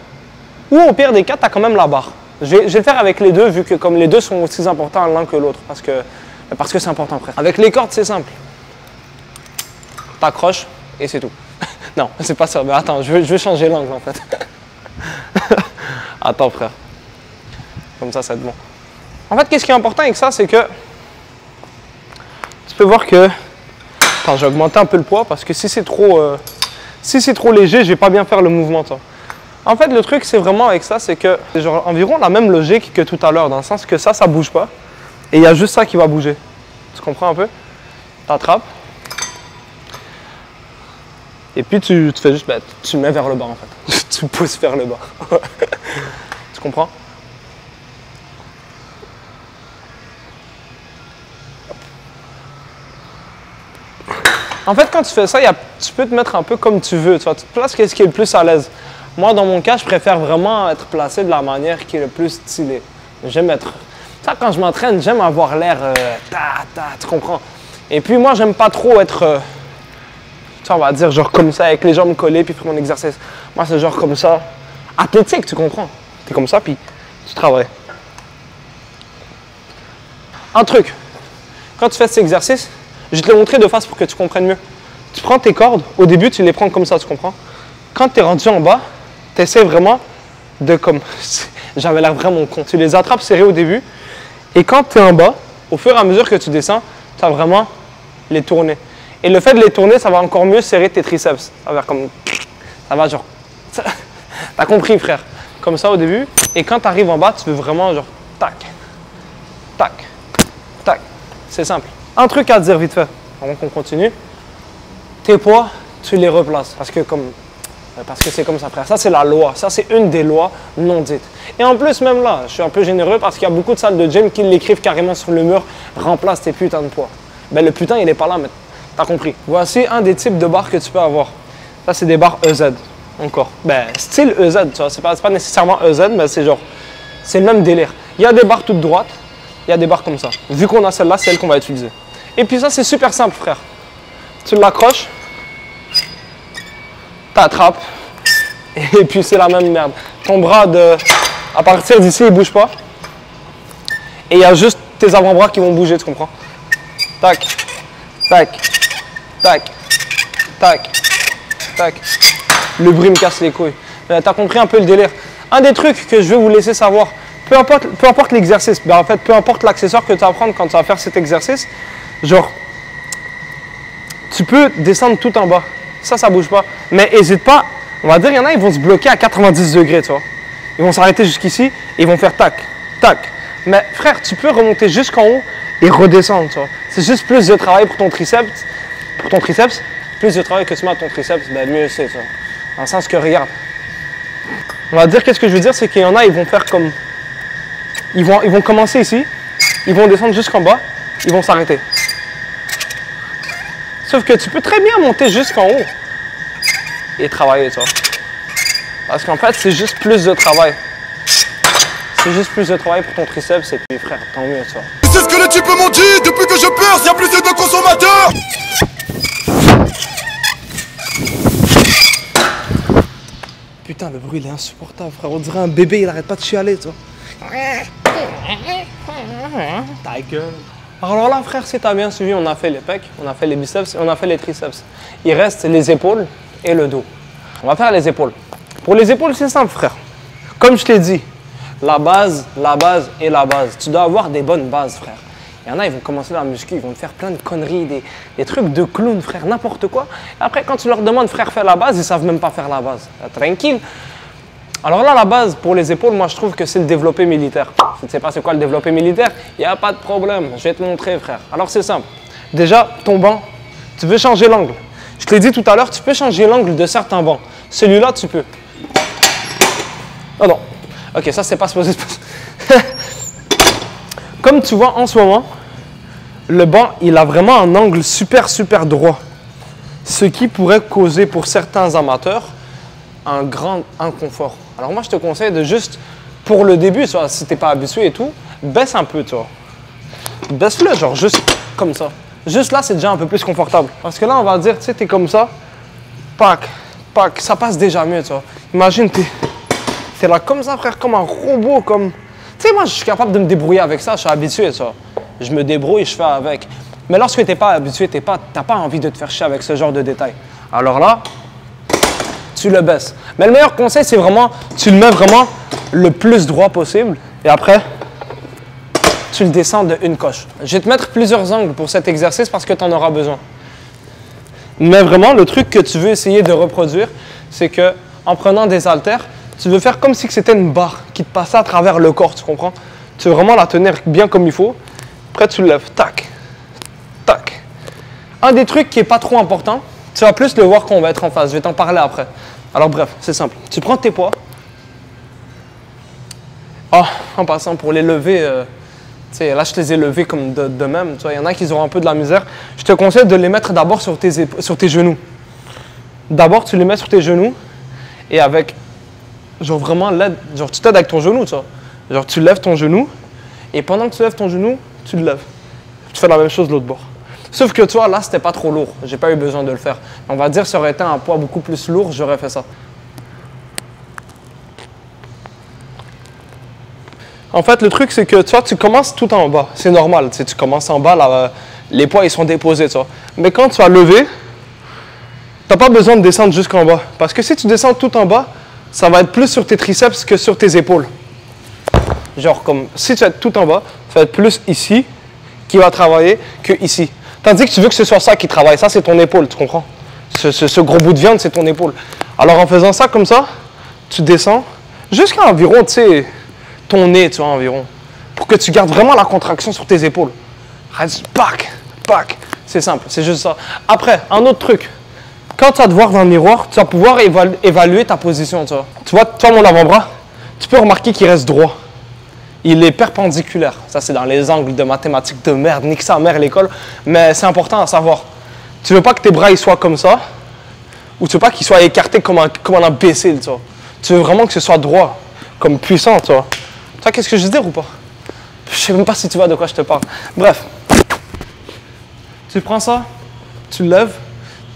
Ou au pire des cas, tu as quand même la barre. Je vais le faire avec les deux, vu que comme les deux sont aussi importants l'un que l'autre. Parce que c'est important, frère. Avec les cordes, c'est simple. Tu accroches et c'est tout. Non, c'est pas ça. Mais attends, je vais changer l'angle, en fait. Attends, frère. Comme ça va être bon. En fait, qu'est-ce qui est important avec ça, c'est que tu peux voir que... Attends, j'ai augmenté un peu le poids parce que si c'est trop léger, je vais pas bien faire le mouvement, toi. En fait, le truc, c'est vraiment avec ça, c'est que c'est genre environ la même logique que tout à l'heure, dans le sens que ça bouge pas. Et il y a juste ça qui va bouger. Tu comprends un peu? Tu attrapes. Et puis tu fais juste, ben, tu mets vers le bas, en fait. Tu pousses vers le bas. Tu comprends? En fait, quand tu fais ça, tu peux te mettre un peu comme tu veux. Tu vois, tu te places ce qui est le plus à l'aise. Moi, dans mon cas, je préfère vraiment être placé de la manière qui est le plus stylée. J'aime être... Ça, quand je m'entraîne, j'aime avoir l'air... tu comprends? Et puis, moi, j'aime pas trop être... tu vois, on va dire genre comme ça, avec les jambes collées, puis faire mon exercice. Moi, c'est genre comme ça. Athlétique, tu comprends? T'es comme ça, puis tu travailles. Un truc. Quand tu fais cet exercice, je vais te le montrer de face pour que tu comprennes mieux. Tu prends tes cordes, au début, tu les prends comme ça, tu comprends? Quand tu es rendu en bas, tu essaies vraiment de comme... J'avais l'air vraiment con. Tu les attrapes serrés au début, et quand tu es en bas, au fur et à mesure que tu descends, tu vas vraiment les tourner. Et le fait de les tourner, ça va encore mieux serrer tes triceps. Ça va comme... Ça va genre... T'as compris, frère? Comme ça au début, et quand tu arrives en bas, tu veux vraiment genre... Tac, tac, tac. C'est simple. Un truc à te dire vite fait, avant qu'on continue. Tes poids, tu les replaces. Parce que c'est comme ça, frère. Ça, c'est la loi. Ça, c'est une des lois non dites. Et en plus, même là, je suis un peu généreux parce qu'il y a beaucoup de salles de gym qui l'écrivent carrément sur le mur. Remplace tes putains de poids. Ben, le putain, il n'est pas là, mais t'as compris. Voici un des types de barres que tu peux avoir. Ça, c'est des barres EZ. Encore. Ben, style EZ, tu vois. C'est pas nécessairement EZ, mais c'est genre... C'est le même délire. Il y a des barres toutes droites. Il y a des barres comme ça. Vu qu'on a celle-là, c'est elle qu'on va utiliser. Et puis ça, c'est super simple, frère. Tu l'accroches, t'attrapes, et puis c'est la même merde. Ton bras, à partir d'ici, il bouge pas. Et il y a juste tes avant-bras qui vont bouger, tu comprends? Tac, tac, tac, tac, tac. Le bruit me casse les couilles. T'as compris un peu le délire. Un des trucs que je vais vous laisser savoir, peu importe l'exercice, ben en fait, peu importe l'accessoire que tu vas prendre quand tu vas faire cet exercice, genre, tu peux descendre tout en bas. Ça bouge pas. Mais n'hésite pas, on va dire, il y en a, ils vont se bloquer à 90 degrés, tu vois. Ils vont s'arrêter jusqu'ici et ils vont faire tac, tac. Mais frère, tu peux remonter jusqu'en haut et redescendre, tu vois. C'est juste plus de travail pour ton triceps. Plus de travail que tu mets à ton triceps, ben mieux c'est, tu vois. Dans le sens que, regarde. On va dire, qu'est-ce que je veux dire, c'est qu'il y en a, ils vont faire comme... Ils vont commencer ici, ils vont descendre jusqu'en bas, ils vont s'arrêter. Sauf que tu peux très bien monter jusqu'en haut et travailler, tu vois. Parce qu'en fait, c'est juste plus de travail. C'est juste plus de travail pour ton triceps et puis frère, tant mieux ça. C'est ce que les types m'ont dit, depuis que je perce, y'a plus de consommateurs. Putain, le bruit il est insupportable, frère. On dirait un bébé, il arrête pas de chialer, tu vois. Ta gueule. Alors là, frère, si t'as bien suivi, on a fait les pecs, on a fait les biceps et on a fait les triceps. Il reste les épaules et le dos. On va faire les épaules. Pour les épaules, c'est simple, frère. Comme je t'ai dit, la base et la base. Tu dois avoir des bonnes bases, frère. Il y en a, ils vont commencer la muscu, ils vont te faire plein de conneries, des trucs de clown, frère, n'importe quoi. Et après, quand tu leur demandes, frère, fais la base, ils savent même pas faire la base. Tranquille. Alors là, la base pour les épaules, moi, je trouve que c'est le développé militaire. Tu ne sais pas c'est quoi le développé militaire? Il n'y a pas de problème. Je vais te montrer, frère. Alors, c'est simple. Déjà, ton banc, tu veux changer l'angle. Je te l'ai dit tout à l'heure, tu peux changer l'angle de certains bancs. Celui-là, tu peux. Oh non. Ok, ça, c'est pas supposé se passer. Comme tu vois en ce moment, le banc, il a vraiment un angle super droit. Ce qui pourrait causer pour certains amateurs un grand inconfort. Alors moi, je te conseille de juste, pour le début, tu vois, si tu n'es pas habitué et tout, baisse un peu, tu vois. Baisse-le, genre juste comme ça. Juste là, c'est déjà un peu plus confortable. Parce que là, on va dire, tu sais, tu es comme ça, pac, ça passe déjà mieux, tu vois. Imagine, tu es là comme ça, frère, comme un robot, comme... Tu sais, moi, je suis capable de me débrouiller avec ça, je suis habitué, ça. Je me débrouille, je fais avec. Mais lorsque tu n'es pas habitué, tu n'as pas envie de te faire chier avec ce genre de détails. Alors là, tu le baisses. Mais le meilleur conseil, c'est vraiment, tu le mets vraiment le plus droit possible. Et après, tu le descends de une coche. Je vais te mettre plusieurs angles pour cet exercice parce que tu en auras besoin. Mais vraiment, le truc que tu veux essayer de reproduire, c'est que en prenant des haltères, tu veux faire comme si c'était une barre qui te passait à travers le corps, tu comprends? Tu veux vraiment la tenir bien comme il faut. Après, tu le lèves. Tac, tac. Un des trucs qui n'est pas trop important, tu vas plus le voir quand on va être en face. Je vais t'en parler après. Alors bref, c'est simple. Tu prends tes poids. Ah, en passant, pour les lever, tu sais, là, je te les ai levés comme de même. Tu vois, il y en a qui auront un peu de la misère. Je te conseille de les mettre d'abord sur tes genoux. D'abord, tu les mets sur tes genoux et avec, genre vraiment, l'aide. Genre, tu t'aides avec ton genou, tu vois. Genre, tu lèves ton genou et pendant que tu lèves ton genou, tu le lèves. Tu fais la même chose de l'autre bord. Sauf que, tu vois, là, c'était pas trop lourd. J'ai pas eu besoin de le faire. On va dire, ça aurait été un poids beaucoup plus lourd, j'aurais fait ça. En fait, le truc, c'est que, tu vois, tu commences tout en bas. C'est normal, tu sais, tu commences en bas, là, les poids, ils sont déposés, tu vois. Mais quand tu vas lever, t'as pas besoin de descendre jusqu'en bas. Parce que si tu descends tout en bas, ça va être plus sur tes triceps que sur tes épaules. Genre, comme, si tu es tout en bas, ça va être plus ici qui va travailler que ici. Tandis que tu veux que ce soit ça qui travaille. Ça, c'est ton épaule, tu comprends? Ce gros bout de viande, c'est ton épaule. Alors, en faisant ça comme ça, tu descends jusqu'à environ, tu sais, ton nez, tu vois, environ. Pour que tu gardes vraiment la contraction sur tes épaules. Pac, pac. C'est simple, c'est juste ça. Après, un autre truc. Quand tu vas te voir dans le miroir, tu vas pouvoir évaluer ta position, tu vois. Tu vois, toi, mon avant-bras, tu peux remarquer qu'il reste droit. Il est perpendiculaire. Ça, c'est dans les angles de mathématiques de merde. Nique sa mère, l'école. Mais c'est important à savoir. Tu veux pas que tes bras ils soient comme ça, ou tu veux pas qu'ils soient écartés comme un imbécile, tu vois. Tu veux vraiment que ce soit droit, comme puissant, tu vois. Tu vois, qu'est-ce que je veux dire ou pas? Je sais même pas si tu vois de quoi je te parle. Bref. Tu prends ça, tu le lèves.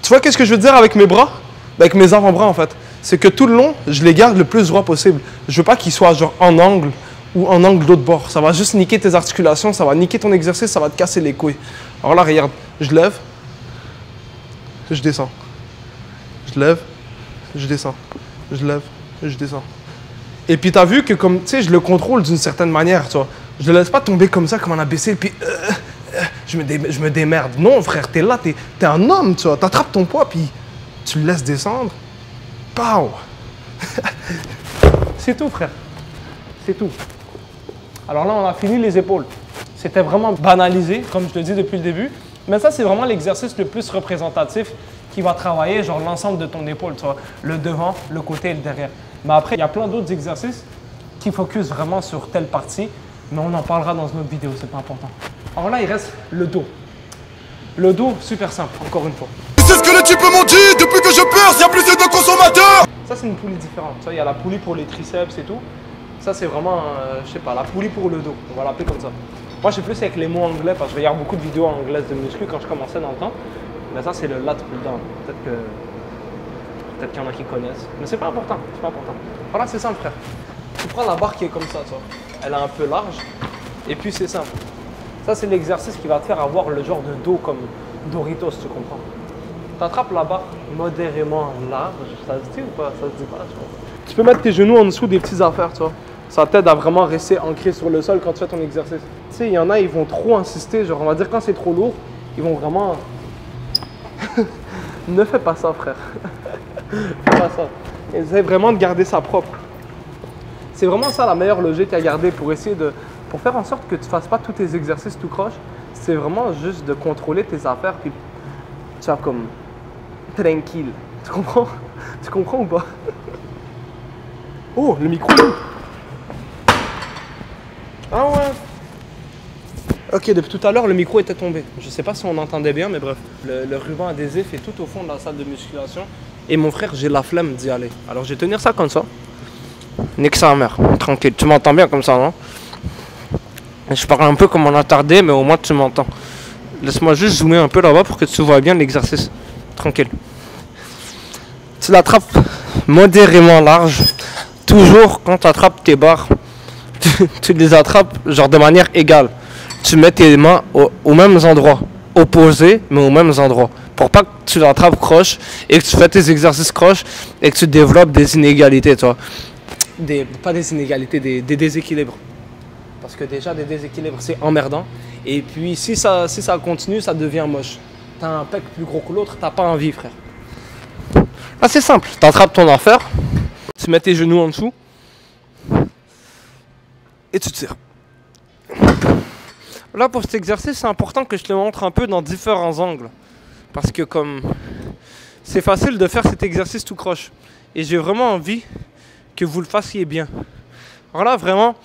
Tu vois qu'est-ce que je veux dire avec mes bras? Avec mes avant-bras, en fait. C'est que tout le long, je les garde le plus droit possible. Je veux pas qu'ils soient genre en angle ou en angle d'autre bord. Ça va juste niquer tes articulations, ça va niquer ton exercice, ça va te casser les couilles. Alors là, regarde, je lève, je descends. Je lève, je descends. Je lève, je descends. Et puis t'as vu que comme, tu sais, je le contrôle d'une certaine manière, tu vois. Je le laisse pas tomber comme ça, comme un imbécile, puis je me démerde. Non, frère, t'es là, t'es un homme, tu vois. T'attrapes ton poids, puis tu le laisses descendre. Pow! C'est tout, frère. C'est tout. Alors là, on a fini les épaules. C'était vraiment banalisé, comme je le dis depuis le début. Mais ça, c'est vraiment l'exercice le plus représentatif qui va travailler genre l'ensemble de ton épaule, tu vois. Le devant, le côté et le derrière. Mais après, il y a plein d'autres exercices qui focusent vraiment sur telle partie. Mais on en parlera dans une autre vidéo, c'est pas important. Alors là, il reste le dos. Le dos, super simple, encore une fois. C'est ce que les types m'ont dit, depuis que je perce, y'a plus de consommateurs. Ça, c'est une poulie différente. Tu vois, il y a la poulie pour les triceps et tout. Ça, c'est vraiment, je sais pas, la poulie pour le dos. On va l'appeler comme ça. Moi, je suis plus avec les mots anglais parce que je regarde beaucoup de vidéos anglaises de muscu quand je commençais dans le temps. Mais ça, c'est le lat pull down. Peut-être qu'il y en a qui connaissent. Mais c'est pas important. C'est pas important. Voilà, c'est simple, frère. Tu prends la barre qui est comme ça, tu vois. Elle est un peu large. Et puis, c'est simple. Ça, c'est l'exercice qui va te faire avoir le genre de dos comme Doritos, tu comprends. Tu attrapes la barre modérément large. Ça se dit ou pas? Ça se dit pas, tu vois. Tu peux mettre tes genoux en dessous des petites affaires, tu vois. Ça t'aide à vraiment rester ancré sur le sol quand tu fais ton exercice. Tu sais, il y en a, ils vont trop insister. Genre, on va dire quand c'est trop lourd, ils vont vraiment... Ne fais pas ça, frère. Fais pas ça. Essaye vraiment de garder ça propre. C'est vraiment ça la meilleure logique à garder pour essayer de... Pour faire en sorte que tu fasses pas tous tes exercices tout croche. C'est vraiment juste de contrôler tes affaires puis tu vas comme... Tranquille. Tu comprends? Tu comprends ou pas? Oh, le micro. Ah ouais. Ok, depuis tout à l'heure, le micro était tombé. Je sais pas si on entendait bien, mais bref. Le ruban adhésif est tout au fond de la salle de musculation. Et mon frère, j'ai la flemme d'y aller. Alors, je vais tenir ça comme ça. Nique sa mère. Tranquille. Tu m'entends bien comme ça, non? Je parle un peu comme un attardé, mais au moins tu m'entends. Laisse-moi juste zoomer un peu là-bas pour que tu vois bien l'exercice. Tranquille. Tu l'attrapes modérément large. Toujours quand tu attrapes tes barres, tu les attrapes genre de manière égale. Tu mets tes mains aux mêmes endroits, opposés mais aux mêmes endroits. Pour pas que tu l'attrapes croche et que tu fais tes exercices croche et que tu développes des inégalités, tu vois. Pas des inégalités, des déséquilibres. Parce que déjà des déséquilibres c'est emmerdant. Et puis si ça continue, ça devient moche. T'as un pec plus gros que l'autre, t'as pas envie, frère. Là c'est simple, t'attrapes ton affaire. Tu mets tes genoux en dessous et tu tires. Là pour cet exercice, c'est important que je te le montre un peu dans différents angles. Parce que comme c'est facile de faire cet exercice tout croche. Et j'ai vraiment envie que vous le fassiez bien. Alors là vraiment,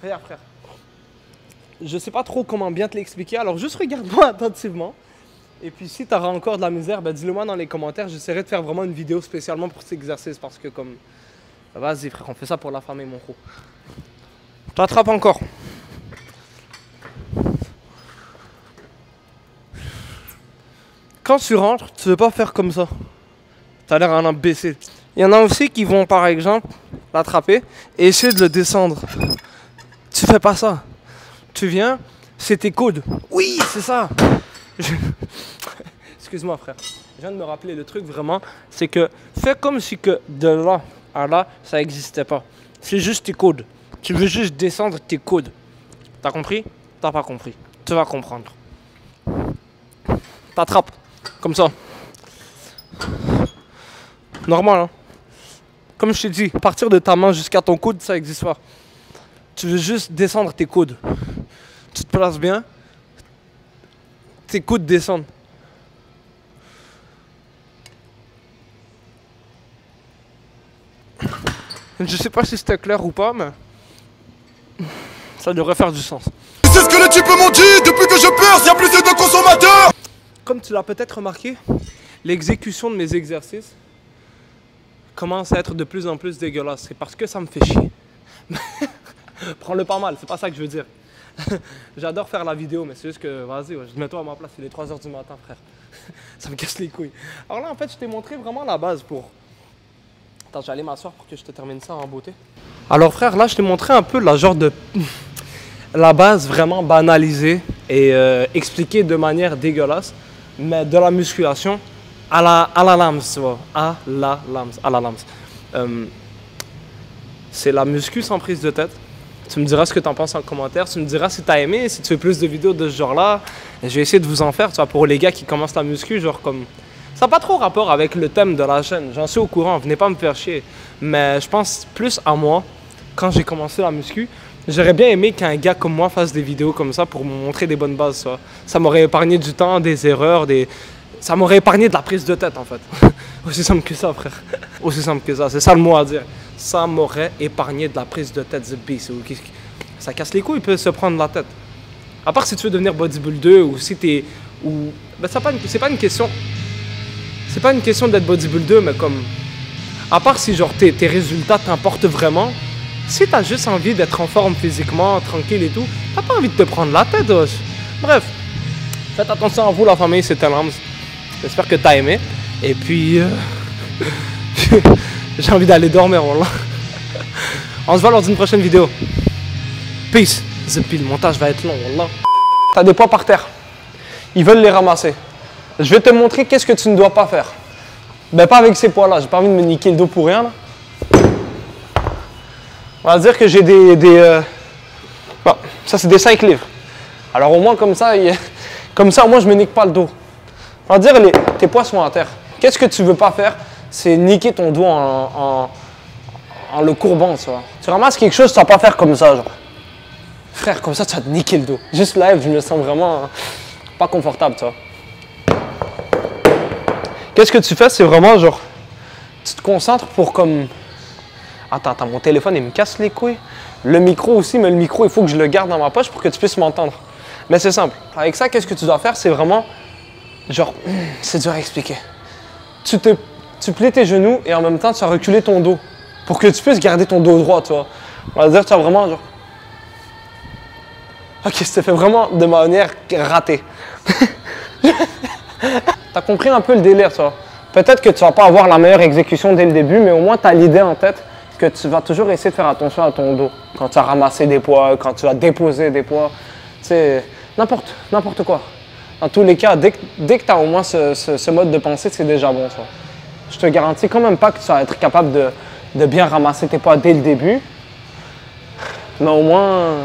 regarde frère. Je sais pas trop comment bien te l'expliquer, alors juste regarde-moi attentivement. Et puis si tu auras encore de la misère, ben dis-le moi dans les commentaires. J'essaierai de faire vraiment une vidéo spécialement pour cet exercice parce que comme... Vas-y frère, on fait ça pour la famille mon gros. T'attrapes encore. Quand tu rentres, tu veux pas faire comme ça. T'as l'air un imbécile. Il y en a aussi qui vont par exemple l'attraper et essayer de le descendre. Tu fais pas ça. Tu viens, c'est tes coudes. Oui, c'est ça. Excuse-moi frère, je viens de me rappeler le truc vraiment, c'est que fais comme si que de là à là, ça n'existait pas. C'est juste tes coudes. Tu veux juste descendre tes coudes. T'as compris? T'as pas compris. Tu vas comprendre. T'attrapes, comme ça. Normal, hein? Comme je t'ai dit, partir de ta main jusqu'à ton coude, ça n'existe pas. Tu veux juste descendre tes coudes. Tu te places bien. Tes coudes descendent. Je sais pas si c'était clair ou pas, mais ça devrait faire du sens. C'est ce que les types m'ont dit depuis que je perce, y'a plus de consommateurs. Comme tu l'as peut-être remarqué, l'exécution de mes exercices commence à être de plus en plus dégueulasse. C'est parce que ça me fait chier. Prends-le pas mal, c'est pas ça que je veux dire. J'adore faire la vidéo, mais c'est juste que, vas-y, mets-toi à ma place, il est 3h du matin, frère. Ça me casse les couilles. Alors là, en fait, je t'ai montré vraiment la base pour... Attends, j'allais m'asseoir pour que je te termine ça en beauté. Alors frère, là, je t'ai montré un peu la genre de... la base vraiment banalisée et expliquée de manière dégueulasse, mais de la musculation à la lams, tu vois. À la lams. C'est la muscu sans prise de tête. Tu me diras ce que tu en penses en commentaire. Tu me diras si tu as aimé, si tu veux plus de vidéos de ce genre-là. Je vais essayer de vous en faire, tu vois, pour les gars qui commencent la muscu, genre comme... Ça n'a pas trop rapport avec le thème de la chaîne. J'en suis au courant, venez pas me faire chier. Mais je pense plus à moi, quand j'ai commencé la muscu. J'aurais bien aimé qu'un gars comme moi fasse des vidéos comme ça pour me montrer des bonnes bases, tu vois. Ça m'aurait épargné du temps, des erreurs, ça m'aurait épargné de la prise de tête, en fait. Aussi simple que ça, frère. Aussi simple que ça, c'est ça le mot à dire. Ça m'aurait épargné de la prise de tête, The Beast. Ça casse les couilles, il peut se prendre la tête. À part si tu veux devenir bodybuilder ou si t'es... Ben, c'est pas une question... C'est pas une question d'être bodybuilder, mais comme... À part si genre tes résultats t'importent vraiment, Si t'as juste envie d'être en forme physiquement, tranquille et tout, t'as pas envie de te prendre la tête, wesh. Bref, faites attention à vous, la famille, c'était Lams. J'espère que t'as aimé. Et puis, j'ai envie d'aller dormir, wallah. On se voit lors d'une prochaine vidéo. Peace. Puis le montage va être long, wallah. T'as des poids par terre. Ils veulent les ramasser. Je vais te montrer qu'est-ce que tu ne dois pas faire. Ben pas avec ces poids-là. J'ai pas envie de me niquer le dos pour rien, là. On va dire que j'ai bon, ça c'est des 5 livres. Alors au moins comme ça, au moins je me nique pas le dos. On va dire tes poids sont à terre. Qu'est-ce que tu veux pas faire? C'est niquer ton dos en le courbant, tu vois. Tu ramasses quelque chose, tu vas pas faire comme ça, genre. Frère, comme ça tu vas te niquer le dos. Juste live, je me sens vraiment pas confortable, tu vois. Qu'est-ce que tu fais? C'est vraiment genre, tu te concentres pour comme... Attends, mon téléphone, il me casse les couilles. Le micro aussi, mais le micro, il faut que je le garde dans ma poche pour que tu puisses m'entendre. Mais c'est simple. Avec ça, qu'est-ce que tu dois faire? C'est vraiment, genre, c'est dur à expliquer. Tu plies tes genoux et en même temps, tu vas reculer ton dos pour que tu puisses garder ton dos droit, tu vois. On va dire, tu vas vraiment, genre... Ok, c'était fait vraiment de manière ratée. T'as compris un peu le délire, tu vois. Peut-être que tu vas pas avoir la meilleure exécution dès le début, mais au moins, tu as l'idée en tête que tu vas toujours essayer de faire attention à ton dos. Quand tu vas ramasser des poids, quand tu vas déposer des poids, tu sais, n'importe quoi. Dans tous les cas, dès que tu as au moins ce mode de pensée, c'est déjà bon, ça. Je te garantis quand même pas que tu vas être capable de bien ramasser tes poids dès le début. Mais au moins...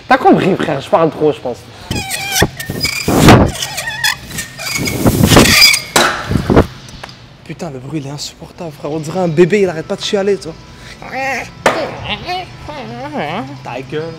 T'as compris, frère, je parle trop, je pense. Putain, le bruit il est insupportable, frère. On dirait un bébé, il arrête pas de chialer, tu vois. Ta gueule.